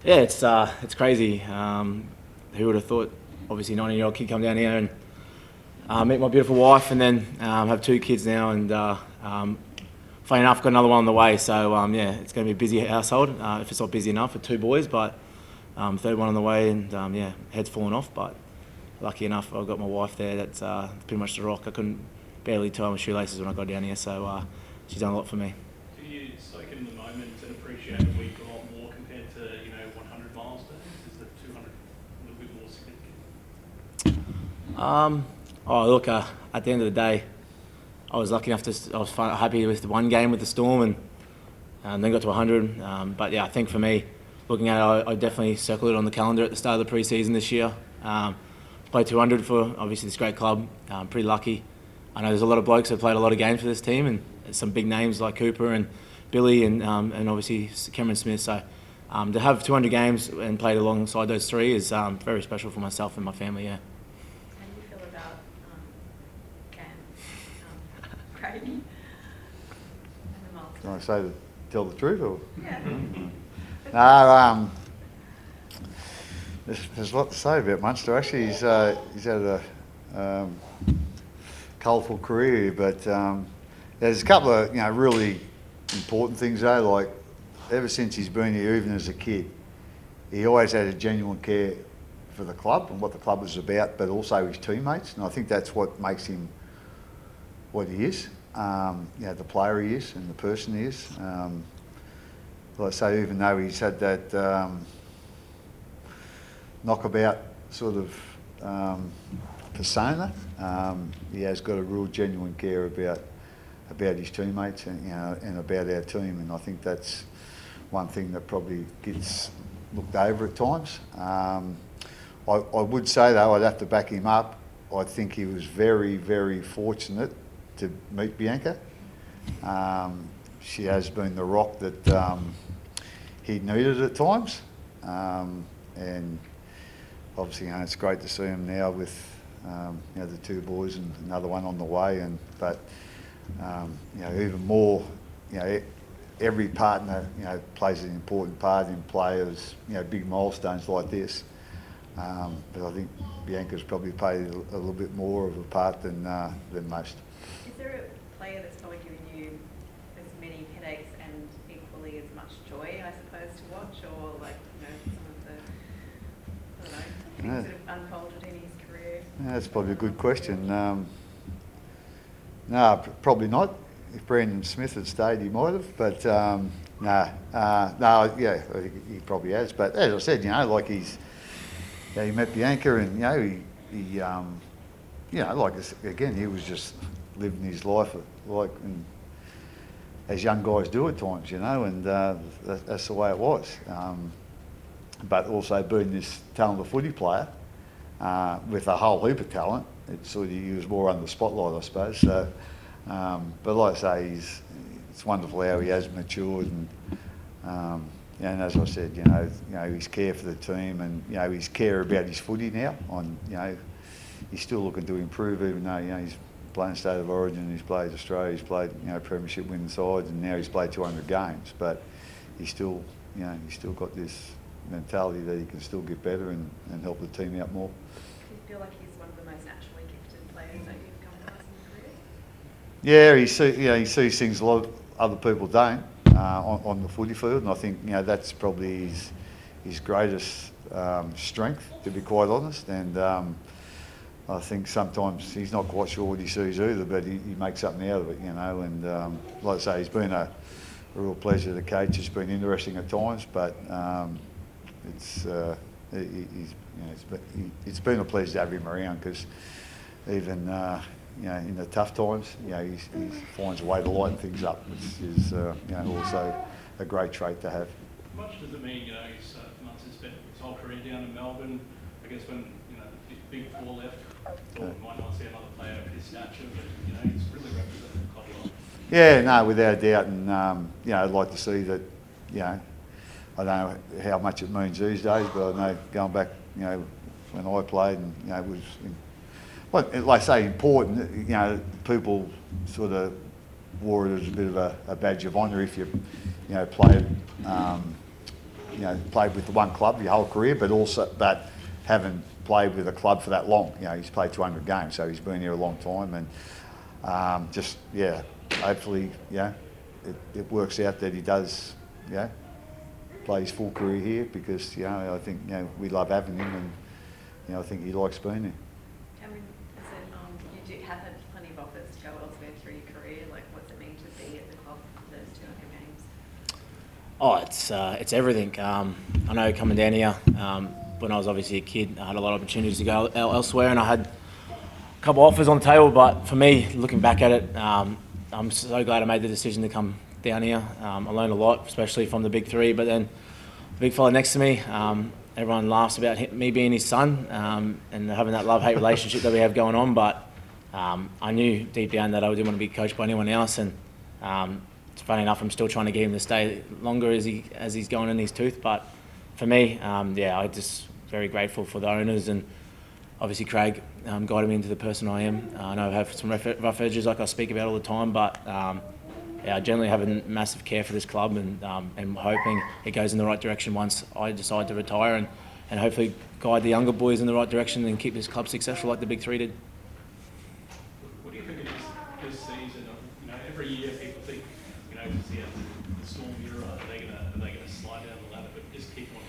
Yeah, it's crazy. Who would have thought? Obviously, 19-year-old kid come down here and meet my beautiful wife, and then have 2 kids now, and funny enough, got another one on the way. So yeah, it's going to be a busy household. If it's not busy enough for 2 boys, but 3rd one on the way, and yeah, head's fallen off. But lucky enough, I've got my wife there. That's pretty much the rock. I couldn't barely tie my shoelaces when I got down here, so she's done a lot for me. Do you soak in the moment and appreciate the week a lot more compared to 100 milestones? Is the 200 a little bit more significant? Oh look, at the end of the day, I was lucky enough I was happy with the 1 game with the Storm, and then got to 100. But yeah, I think for me, looking at it, I definitely circled it on the calendar at the start of the pre-season this year. Played 200 for obviously this great club. Pretty lucky. I know there's a lot of blokes that played a lot of games for this team, and some big names like Cooper and Billy and obviously Cameron Smith. So to have 200 games and played alongside those 3 is very special for myself and my family. Yeah. How do you feel about Craig and the milestone? Can I say tell the truth or? Yeah. No, there's a lot to say about Munster. Actually, he's had a colourful career, but there's a couple of really important things though. Like ever since he's been here, even as a kid, he always had a genuine care for the club and what the club was about, but also his teammates. And I think that's what makes him what he is. The player he is and the person he is. Like I say, even though he's had that knockabout sort of persona, he has got a real genuine care about his teammates and about our team, and I think that's one thing that probably gets looked over at times. I would say though, I'd have to back him up. I think he was very, very fortunate to meet Bianca. She has been the rock that he needed at times, and obviously it's great to see him now with the 2 boys and another one on the way. But even more, every partner plays an important part in players, big milestones like this. But I think Bianca's probably played a little bit more of a part than most. Is there a player that's probably given you as many headaches and equally as much joy, I suppose, to watch, or some of the things that have unfolded in his career? That's probably a good question. No, probably not. If Brandon Smith had stayed, he might have. But yeah, I think he probably has. But as I said, he met Bianca, and he was just living his life as young guys do at times, and that's the way it was. But also being this talented footy player with a whole heap of talent, he was more under the spotlight, I suppose. So, but like I say, it's wonderful how he has matured, and as I said, his care for the team and his care about his footy now. He's still looking to improve, even though he's playing State of Origin, he's played Australia, he's played premiership winning sides, and now he's played 200 games. But he's still got this mentality that he can still get better and help the team out more. Do you feel like he's one of the most naturally gifted players that you've come across in your career? Yeah, he sees things a lot of other people don't on the footy field, and I think that's probably his greatest strength, to be quite honest. And I think sometimes he's not quite sure what he sees either, but he makes something out of it, And like I say, he's been a real pleasure to coach. It's been interesting at times, but it's been a pleasure to have him around, because even in the tough times, he finds a way to lighten things up, which is also a great trait to have. How much does it mean, he's spent his whole career down in Melbourne? I guess when the big 4 left, thought we might not see another player of his stature, but he's really represented the club well. Yeah, no, without a doubt, and I'd like to see that. I don't know how much it means these days, but I know going back, when I played, and it was, like I say, important. People sort of wore it as a bit of a badge of honour if you, played played with the one club your whole career, but haven't played with a club for that long. He's played 200 games, so he's been here a long time, and hopefully, it works out that he does, play his full career here, because I think we love having him, and I think he likes being here. Cameron, you have had plenty of offers to go elsewhere through your career. Like, what's it mean to be at the club for those 200 games? Oh, it's everything. I know coming down here, when I was obviously a kid, I had a lot of opportunities to go elsewhere, and I had a couple of offers on the table. But for me, looking back at it, I'm so glad I made the decision to come down here. I learned a lot, especially from the big three. But then the big fella next to me, everyone laughs about me being his son, and having that love-hate relationship that we have going on. But I knew deep down that I didn't want to be coached by anyone else. And it's funny enough, I'm still trying to get him to stay longer as he's going in his tooth. But for me, I'm just very grateful for the owners, and obviously Craig guided me into the person I am. I know I have some rough edges like I speak about all the time, but I generally have a massive care for this club, and I'm hoping it goes in the right direction once I decide to retire, and hopefully guide the younger boys in the right direction and keep this club successful like the big three did. What do you think it is this season? Every year people think, the Storm era, are they going to slide down the ladder, but just keep on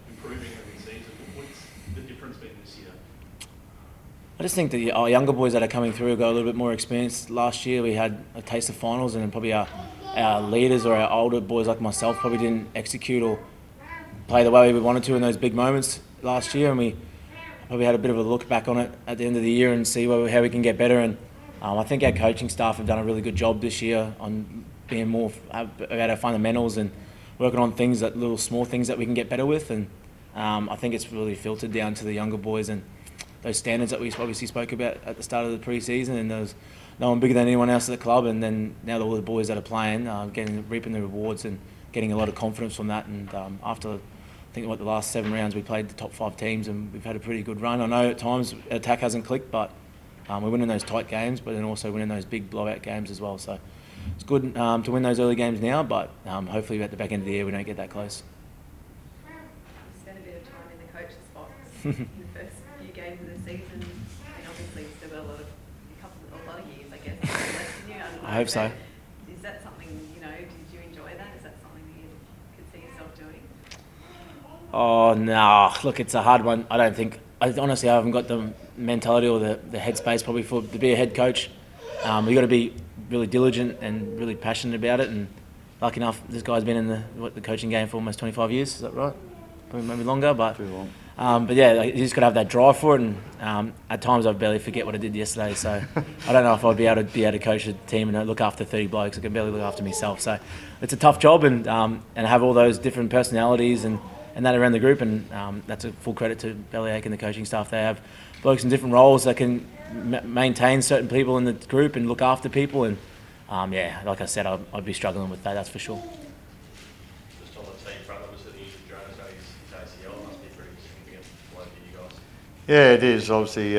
improving every season? What's the difference been this year? I just think that our younger boys that are coming through got a little bit more experience. Last year we had a taste of finals, and then probably our leaders or our older boys like myself probably didn't execute or play the way we wanted to in those big moments last year, and we probably had a bit of a look back on it at the end of the year and see how we can get better. And I think our coaching staff have done a really good job this year on being more about our fundamentals and working on things, that little small things that we can get better with. And I think it's really filtered down to the younger boys and those standards that we obviously spoke about at the start of the pre-season, and there's no one bigger than anyone else at the club. And then now all the boys that are playing, reaping the rewards and getting a lot of confidence from that. And after I think the last 7 rounds we played the top 5 teams, and we've had a pretty good run. I know at times attack hasn't clicked, but we're winning those tight games, but then also winning those big blowout games as well. So it's good to win those early games now, but hopefully at the back end of the year we don't get that close. You spent a bit of time in the coach's box in the first few games of the season, and obviously you've still got a lot of years, I guess, left in you. I hope so. Is that something, did you enjoy that? Is that something that you could see yourself doing? Oh, no. Look, it's a hard one. I honestly haven't got the mentality or the headspace probably to be a head coach. You've got to be really diligent and really passionate about it. And lucky enough, this guy's been in the coaching game for almost 25 years. Is that right? Probably maybe longer, but Too long. But yeah, you just got to have that drive for it. And at times I barely forget what I did yesterday. So I don't know if I'd be able to coach a team and look after 30 blokes. I can barely look after myself. So it's a tough job, and have all those different personalities and that around the group. And that's a full credit to Bellamy and the coaching staff. They have blokes in different roles that can maintain certain people in the group and look after people. And like I said, I'd be struggling with that. That's for sure. Just on the team front, obviously the injured Jonas, his ACL must be pretty significant blow for you guys. Yeah, it is. Obviously,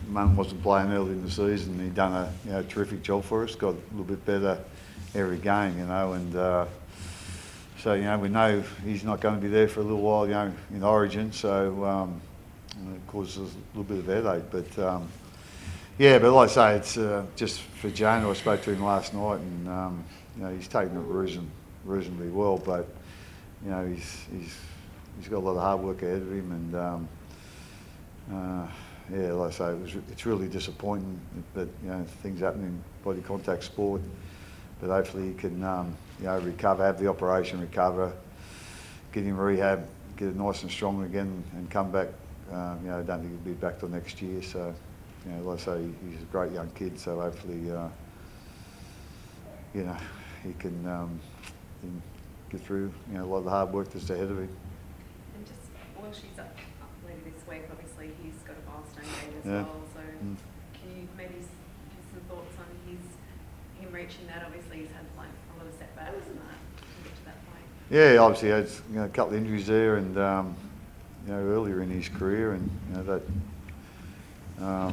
Mum wasn't playing early in the season. He'd done a terrific job for us. Got a little bit better every game, and so we know he's not going to be there for a little while, in Origin. So it causes a little bit of headache, but but like I say, it's just for Jonah. I spoke to him last night, and he's taken it reasonably well, but he's got a lot of hard work ahead of him, and like I say, it's really disappointing that things happen in body contact sport, but hopefully he can recover, have the operation, recover, get him rehab, get it nice and strong again, and come back. I don't think he'll be back till next year. So, like I say, he's a great young kid. So hopefully, he can get through a lot of the hard work that's ahead of him. And just while she's up later this week, obviously he's got a milestone game as Yeah. well. So can you maybe give some thoughts on him reaching that? Obviously he's had a lot of setbacks and that to get to that point. Yeah, obviously he had a couple of injuries there, and earlier in his career, and that a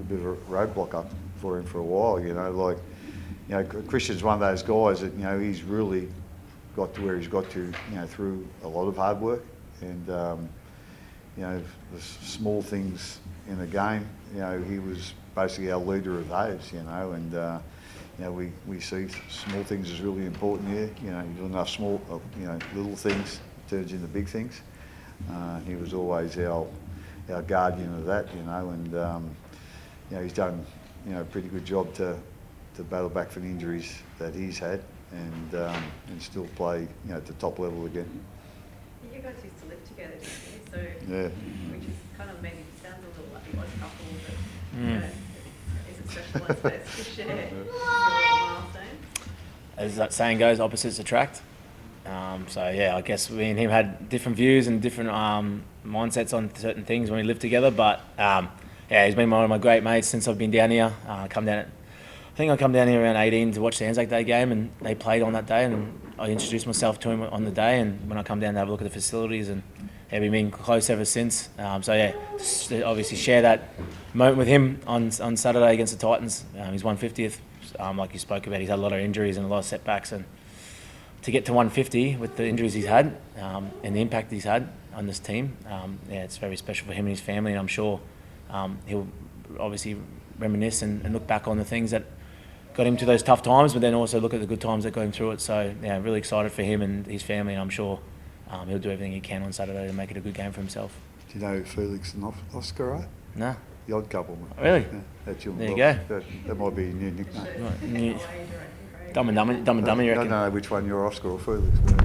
bit of a roadblock up for him for a while. Christian's one of those guys that he's really got to where he's got to, through a lot of hard work and, the small things in the game. He was basically our leader of those, and, we see small things as really important here. You do enough small, little things turns into big things. He was always our guardian of that, and, he's done, a pretty good job to battle back from injuries that he's had and still play, at the top level again. You guys used to live together, didn't you? So, Yeah. which is kind of maybe sounds a little like the odd couple, but is it special, I suppose, to share your milestone? As that saying goes, opposites attract. So yeah, I guess me and him had different views and different mindsets on certain things when we lived together. But yeah, he's been one of my great mates since I've been down here. I come down here around 18 to watch the Anzac Day game, and they played on that day, and I introduced myself to him on the day. And when I come down to have a look at the facilities, and yeah, we've been close ever since. So yeah, obviously share that moment with him on Saturday against the Titans. He's 150th. Like you spoke about, he's had a lot of injuries and a lot of setbacks, and to get to 150 with the injuries he's had and the impact he's had on this team, yeah, it's very special for him and his family, and I'm sure he'll obviously reminisce and look back on the things that got him to those tough times, but then also look at the good times that got him through it. So yeah, really excited for him and his family, and I'm sure he'll do everything he can on Saturday to make it a good game for himself. Do you know Felix and Oscar are? No. The odd couple, mate. Really? Yeah, that's your There you go. That might be a new nickname. Dumb and Dummy, you reckon? I don't know which one you're, Oscar or Felix. But